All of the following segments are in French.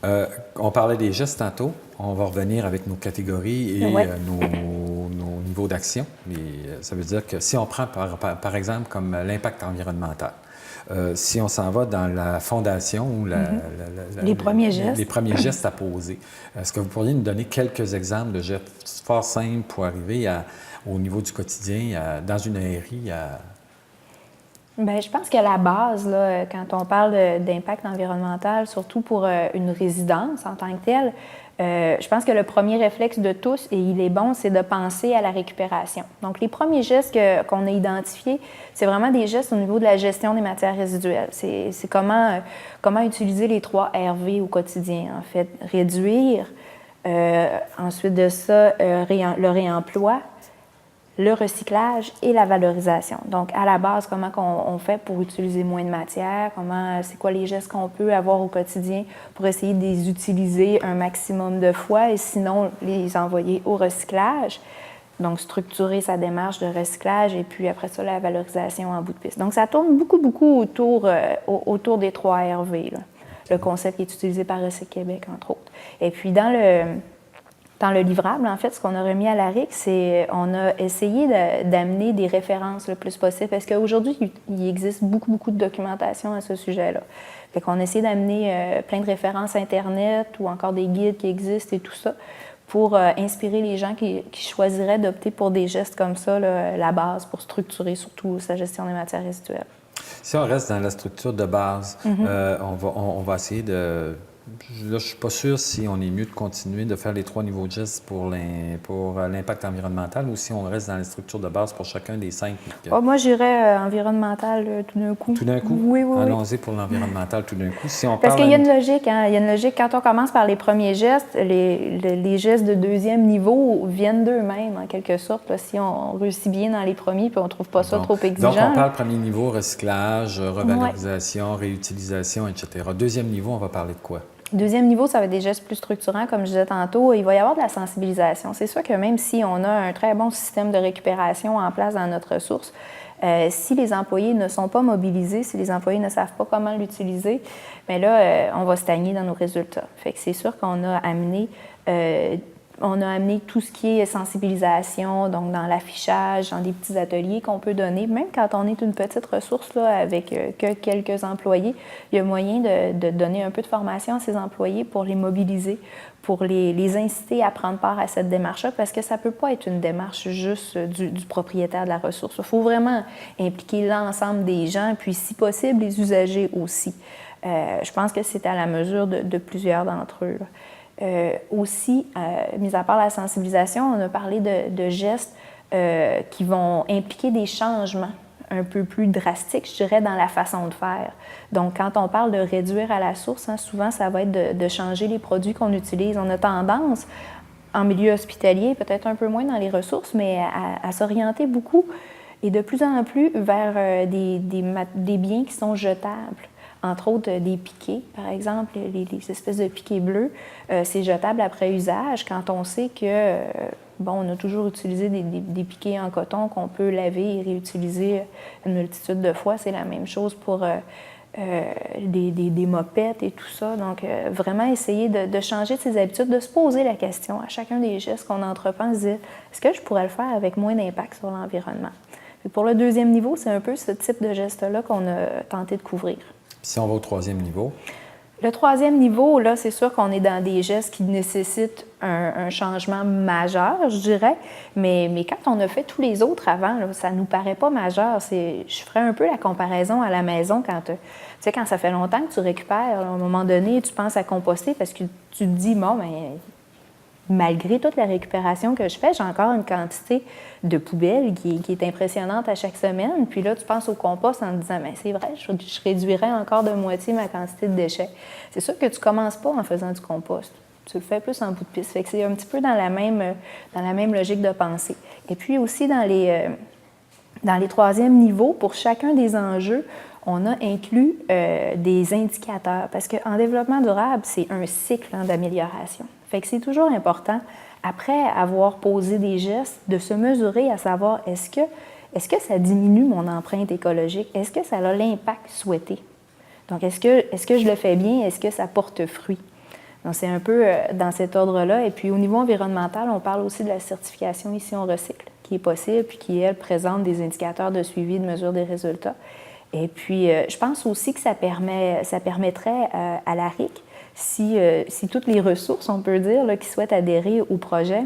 On parlait des gestes tantôt. On va revenir avec nos catégories et Ouais. nos niveaux d'action. Ça veut dire que si on prend par exemple comme l'impact environnemental, si on s'en va dans la fondation ou Les premiers les gestes. premiers gestes à poser, est-ce que vous pourriez nous donner quelques exemples de gestes fort simples pour arriver au niveau du quotidien, dans une aérie, Bien, je pense qu'à la base, là, quand on parle d'impact environnemental, surtout pour une résidence en tant que telle, je pense que le premier réflexe de tous, et il est bon, c'est de penser à la récupération. Donc, les premiers gestes qu'on a identifiés, c'est vraiment des gestes au niveau de la gestion des matières résiduelles. C'est comment utiliser les 3 RV au quotidien, en fait. Réduire, ensuite de ça, le réemploi, le recyclage et la valorisation. Donc, à la base, comment on fait pour utiliser moins de matière, c'est quoi les gestes qu'on peut avoir au quotidien pour essayer de les utiliser un maximum de fois et sinon les envoyer au recyclage. Donc, structurer sa démarche de recyclage et puis après ça, la valorisation en bout de piste. Donc, ça tourne beaucoup autour des 3 RV, là. Le concept qui est utilisé par Recyc Québec, entre autres. Et puis, dans le livrable, en fait, ce qu'on a remis à la RIC, c'est on a essayé d'amener des références le plus possible parce qu'aujourd'hui, il existe beaucoup de documentation à ce sujet-là. Fait qu'on essaie d'amener plein de références Internet ou encore des guides qui existent et tout ça pour inspirer les gens qui choisiraient d'opter pour des gestes comme ça, là, la base, pour structurer surtout sa gestion des matières résiduelles. Si on reste dans la structure de base, on va essayer de... Là, je ne suis pas sûr si on est mieux de continuer de faire les 3 niveaux de gestes pour l'impact environnemental ou si on reste dans les structures de base pour chacun des 5. Moi, j'irais environnemental tout d'un coup. Tout d'un coup? Oui. Allons-y pour l'environnemental tout d'un coup. Si on Parce parle qu'il y a une logique, hein? Il y a une logique. Quand on commence par les premiers gestes, les gestes de deuxième niveau viennent d'eux-mêmes, en quelque sorte, là, si on réussit bien dans les premiers puis on ne trouve pas ça trop exigeant. Donc, on parle premier niveau, recyclage, revalorisation, réutilisation, etc. Deuxième niveau, on va parler de quoi? Deuxième niveau, ça va être des gestes plus structurants, comme je disais tantôt. Il va y avoir de la sensibilisation. C'est sûr que même si on a un très bon système de récupération en place dans notre ressource, si les employés ne sont pas mobilisés, si les employés ne savent pas comment l'utiliser, bien là, on va stagner dans nos résultats. Fait que c'est sûr qu'on a amené tout ce qui est sensibilisation, donc dans l'affichage, dans des petits ateliers qu'on peut donner. Même quand on est une petite ressource là, avec que quelques employés, il y a moyen de donner un peu de formation à ces employés pour les mobiliser, pour les inciter à prendre part à cette démarche-là, parce que ça ne peut pas être une démarche juste du propriétaire de la ressource. Il faut vraiment impliquer l'ensemble des gens, puis si possible, les usagers aussi. Je pense que c'est à la mesure de plusieurs d'entre eux, là. Aussi, mis à part la sensibilisation, on a parlé de gestes qui vont impliquer des changements un peu plus drastiques, je dirais, dans la façon de faire. Donc, quand on parle de réduire à la source, hein, souvent, ça va être de changer les produits qu'on utilise. On a tendance, en milieu hospitalier, peut-être un peu moins dans les ressources, mais à s'orienter beaucoup et de plus en plus vers des biens qui sont jetables. Entre autres, des piquets, par exemple, les espèces de piquets bleus, c'est jetable après usage quand on sait que, on a toujours utilisé des piquets en coton qu'on peut laver et réutiliser une multitude de fois. C'est la même chose pour des mopettes et tout ça. Donc, vraiment essayer de changer ses habitudes, de se poser la question à chacun des gestes qu'on entreprend, se dire, est-ce que je pourrais le faire avec moins d'impact sur l'environnement? Et pour le deuxième niveau, c'est un peu ce type de geste-là qu'on a tenté de couvrir. Si on va au 3e niveau? Le 3e niveau, là, c'est sûr qu'on est dans des gestes qui nécessitent un changement majeur, je dirais, mais quand on a fait tous les autres avant, là, ça ne nous paraît pas majeur. Je ferais un peu la comparaison à la maison quand ça fait longtemps que tu récupères, là, à un moment donné, tu penses à composter parce que tu te dis, bon, bien, malgré toute la récupération que je fais, j'ai encore une quantité de poubelles qui est impressionnante à chaque semaine. Puis là, tu penses au compost en te disant, bien, c'est vrai, je réduirais encore de moitié ma quantité de déchets. C'est sûr que tu ne commences pas en faisant du compost. Tu le fais plus en bout de piste. Fait que c'est un petit peu dans la même logique de pensée. Et puis aussi, dans les 3e niveaux, pour chacun des enjeux, on a inclus des indicateurs. Parce qu'en développement durable, c'est un cycle d'amélioration. Fait que c'est toujours important, après avoir posé des gestes, de se mesurer à savoir est-ce que ça diminue mon empreinte écologique? Est-ce que ça a l'impact souhaité? Donc, est-ce que je le fais bien? Est-ce que ça porte fruit? Donc, c'est un peu dans cet ordre-là. Et puis, au niveau environnemental, on parle aussi de la certification Ici on recycle, qui est possible, puis qui, elle, présente des indicateurs de suivi, de mesure des résultats. Et puis, je pense aussi que ça permettrait à la RIC, si toutes les ressources, on peut dire, là, qui souhaitent adhérer au projet,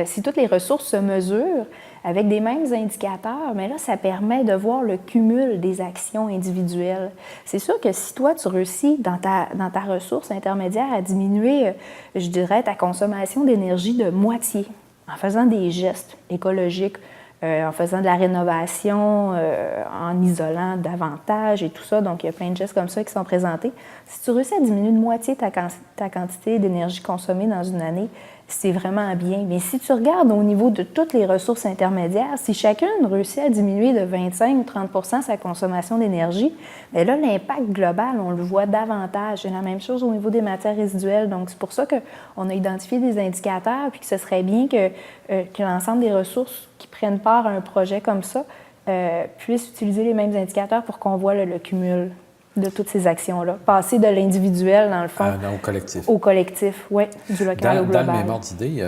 si toutes les ressources se mesurent avec des mêmes indicateurs, mais là, ça permet de voir le cumul des actions individuelles. C'est sûr que si toi, tu réussis dans ta ressource intermédiaire à diminuer, je dirais, ta consommation d'énergie de moitié, en faisant des gestes écologiques, en faisant de la rénovation, en isolant davantage et tout ça. Donc, il y a plein de gestes comme ça qui sont présentés. Si tu réussis à diminuer de moitié ta quantité d'énergie consommée dans une année, c'est vraiment bien. Mais si tu regardes au niveau de toutes les ressources intermédiaires, si chacune réussit à diminuer de 25 ou 30 sa consommation d'énergie, bien là, l'impact global, on le voit davantage. C'est la même chose au niveau des matières résiduelles. Donc, c'est pour ça qu'on a identifié des indicateurs puis que ce serait bien que l'ensemble des ressources qui prennent part à un projet comme ça puissent utiliser les mêmes indicateurs pour qu'on voit le cumul de toutes ces actions-là. Passer de l'individuel, dans le fond, au collectif. Au collectif, oui, du local au global. Dans le même ordre d'idée,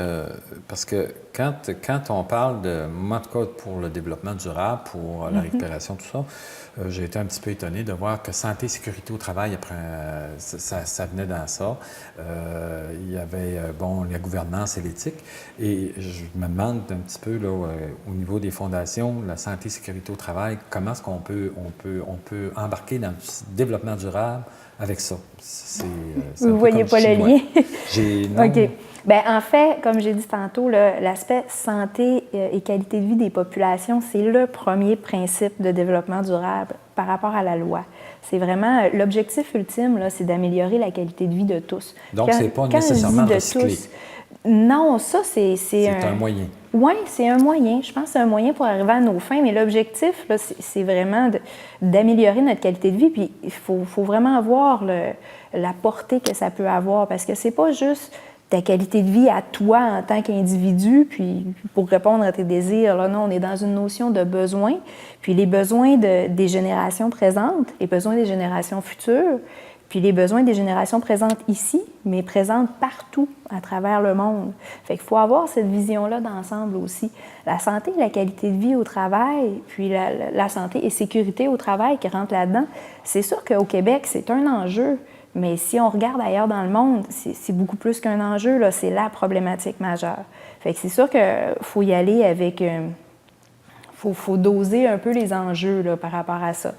parce que quand on parle de, moi, en tout cas, pour le développement durable, pour la récupération, tout ça, j'ai été un petit peu étonné de voir que santé et sécurité au travail, après, ça venait dans ça. Il y avait, la gouvernance et l'éthique. Et je me demande un petit peu, là, au niveau des fondations, la santé et sécurité au travail, comment est-ce qu'on peut embarquer dans le développement durable avec ça? Vous ne voyez pas le lien? Non. OK. Bien, en fait, comme j'ai dit tantôt, l'aspect santé et qualité de vie des populations, c'est le premier principe de développement durable par rapport à la loi. C'est vraiment l'objectif ultime, là, c'est d'améliorer la qualité de vie de tous. Donc, ce n'est pas nécessairement recycler. Non, ça, c'est un moyen. Oui, c'est un moyen. Je pense que c'est un moyen pour arriver à nos fins, mais l'objectif, là, c'est vraiment d'améliorer notre qualité de vie. Puis il faut vraiment voir la portée que ça peut avoir, parce que c'est pas juste ta qualité de vie à toi en tant qu'individu, puis pour répondre à tes désirs. Là, non, on est dans une notion de besoin, puis les besoins des générations présentes, les besoins des générations futures, puis les besoins des générations présentes ici, mais présentes partout à travers le monde. Fait qu'il faut avoir cette vision-là d'ensemble aussi. La santé et la qualité de vie au travail, puis la santé et sécurité au travail qui rentrent là-dedans, c'est sûr qu'au Québec, c'est un enjeu. Mais si on regarde ailleurs dans le monde, c'est beaucoup plus qu'un enjeu, là, c'est la problématique majeure. Fait que c'est sûr qu'il faut y aller avec... faut doser un peu les enjeux là, par rapport à ça.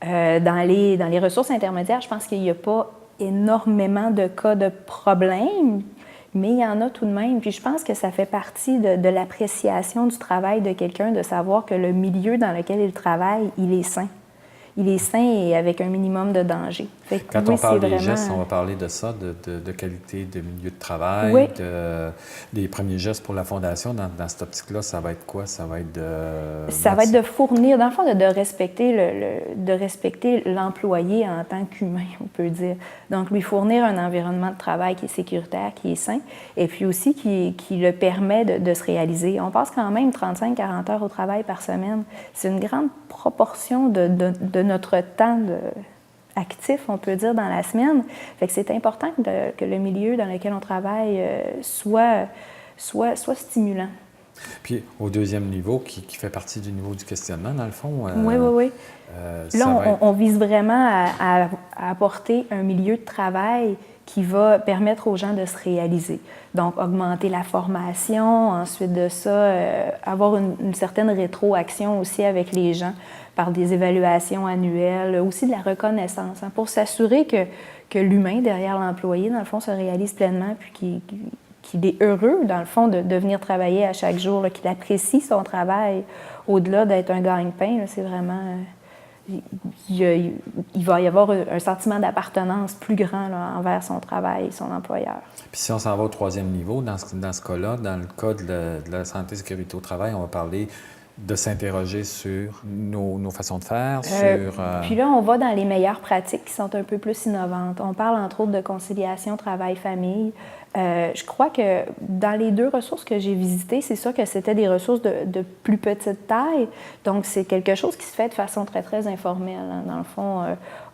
Dans les ressources intermédiaires, je pense qu'il n'y a pas énormément de cas de problème, mais il y en a tout de même. Puis je pense que ça fait partie de l'appréciation du travail de quelqu'un, de savoir que le milieu dans lequel il travaille, il est sain. Il est sain et avec un minimum de danger. Fait que, quand on parle des gestes, on va parler de ça, de qualité de milieu de travail, oui. Des premiers gestes pour la Fondation. Dans cette optique-là, ça va être quoi? Ça va être Ça va être de fournir, dans le fond, de respecter l'employé en tant qu'humain, on peut dire. Donc, lui fournir un environnement de travail qui est sécuritaire, qui est sain, et puis aussi qui le permet de se réaliser. On passe quand même 35-40 heures au travail par semaine. C'est une grande proportion de notre temps actif, on peut dire, dans la semaine. Fait que c'est important que le milieu dans lequel on travaille soit stimulant. Puis au deuxième niveau, qui fait partie du niveau du questionnement, dans le fond... Oui. Là, on vise vraiment à apporter un milieu de travail qui va permettre aux gens de se réaliser. Donc, augmenter la formation, ensuite de ça, avoir une certaine rétroaction aussi avec les gens par des évaluations annuelles, aussi de la reconnaissance, pour s'assurer que l'humain derrière l'employé, dans le fond, se réalise pleinement, puis qu'il est heureux, dans le fond, de venir travailler à chaque jour, qu'il apprécie son travail au-delà d'être un gagne-pain. C'est vraiment... il va y avoir un sentiment d'appartenance plus grand là, envers son travail et son employeur. Puis si on s'en va au troisième niveau, dans ce cas-là, dans le cas de la santé et sécurité au travail, on va parler de s'interroger sur nos façons de faire, Puis là, on va dans les meilleures pratiques qui sont un peu plus innovantes. On parle entre autres de conciliation travail-famille. Je crois que dans les deux ressources que j'ai visitées, c'est sûr que c'était des ressources de plus petite taille. Donc, c'est quelque chose qui se fait de façon très, très informelle. Hein. Dans le fond,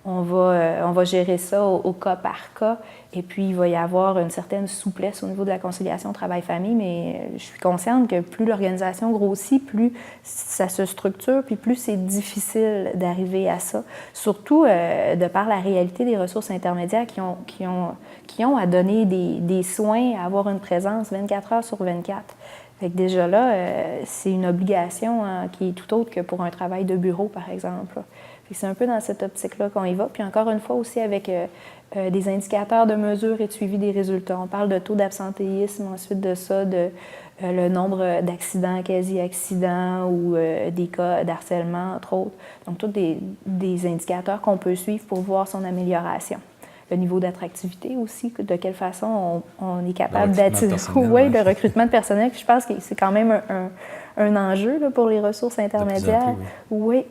on va gérer ça au cas par cas. Et puis, il va y avoir une certaine souplesse au niveau de la conciliation travail-famille, mais je suis consciente que plus l'organisation grossit, plus ça se structure, puis plus c'est difficile d'arriver à ça. Surtout de par la réalité des ressources intermédiaires qui ont à donner des soins, à avoir une présence 24 heures sur 24. Fait que déjà là, c'est une obligation qui est tout autre que pour un travail de bureau, par exemple. Fait que c'est un peu dans cette optique-là qu'on y va. Puis encore une fois aussi avec des indicateurs de mesure et de suivi des résultats. On parle de taux d'absentéisme, ensuite de ça, le nombre d'accidents, quasi-accidents ou des cas d'harcèlement, entre autres. Donc, tous des indicateurs qu'on peut suivre pour voir son amélioration. Le niveau d'attractivité aussi, de quelle façon on est capable d'attirer. Oui, le recrutement de personnel. Je pense que c'est quand même un enjeu là, pour les ressources intermédiaires. Oui.